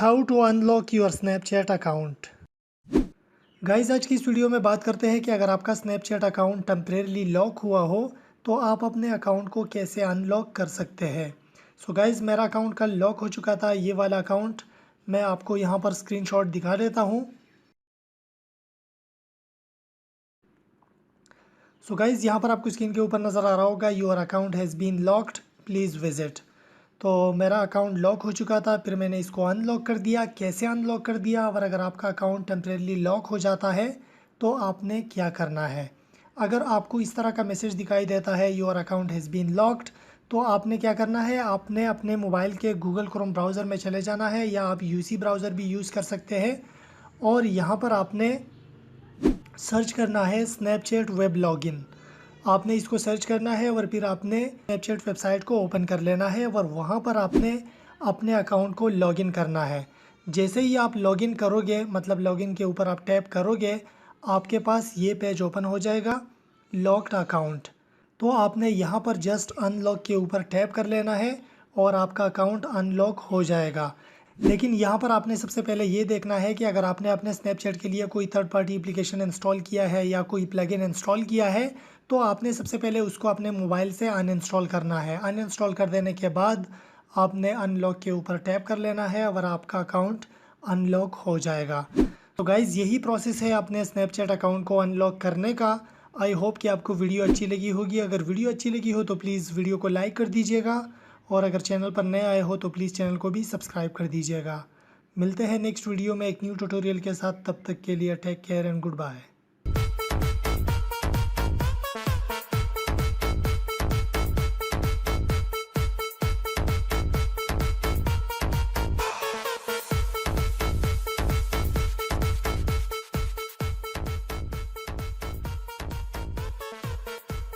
How to unlock your Snapchat account. Guys आज की इस वीडियो में बात करते हैं कि अगर आपका स्नैपचैट अकाउंट टेम्परेरी लॉक हुआ हो तो आप अपने अकाउंट को कैसे अनलॉक कर सकते हैं। सो गाइज मेरा अकाउंट कल लॉक हो चुका था, ये वाला अकाउंट मैं आपको यहाँ पर स्क्रीनशॉट दिखा देता हूँ। सो गाइज यहाँ पर आपको स्क्रीन के ऊपर नज़र आ रहा होगा your account has been locked, please visit. तो मेरा अकाउंट लॉक हो चुका था, फिर मैंने इसको अनलॉक कर दिया। कैसे अनलॉक कर दिया और अगर आपका अकाउंट टेम्परेरी लॉक हो जाता है तो आपने क्या करना है। अगर आपको इस तरह का मैसेज दिखाई देता है your account has been locked, तो आपने क्या करना है, आपने अपने मोबाइल के गूगल क्रोम ब्राउज़र में चले जाना है या आप यूसी ब्राउज़र भी यूज़ कर सकते हैं और यहाँ पर आपने सर्च करना है स्नैपचैट वेब लॉगिन। आपने इसको सर्च करना है और फिर आपने स्नैपचैट वेबसाइट को ओपन कर लेना है और वहाँ पर आपने अपने अकाउंट को लॉगिन करना है। जैसे ही आप लॉगिन करोगे, मतलब लॉगिन के ऊपर आप टैप करोगे, आपके पास ये पेज ओपन हो जाएगा लॉक्ड अकाउंट। तो आपने यहाँ पर जस्ट अनलॉक के ऊपर टैप कर लेना है और आपका अकाउंट अनलॉक हो जाएगा। लेकिन यहाँ पर आपने सबसे पहले ये देखना है कि अगर आपने अपने स्नैपचैट के लिए कोई थर्ड पार्टी एप्लीकेशन इंस्टॉल किया है या कोई प्लगइन इंस्टॉल किया है तो आपने सबसे पहले उसको अपने मोबाइल से अनइंस्टॉल करना है। अनइंस्टॉल कर देने के बाद आपने अनलॉक के ऊपर टैप कर लेना है और आपका अकाउंट अनलॉक हो जाएगा। तो गाइज़ यही प्रोसेस है अपने स्नैपचैट अकाउंट को अनलॉक करने का। आई होप कि आपको वीडियो अच्छी लगी होगी। अगर वीडियो अच्छी लगी हो तो प्लीज़ वीडियो को लाइक कर दीजिएगा और अगर चैनल पर नए आए हो तो प्लीज़ चैनल को भी सब्सक्राइब कर दीजिएगा। मिलते हैं नेक्स्ट वीडियो में एक न्यू ट्यूटोरियल के साथ, तब तक के लिए take care and good bye.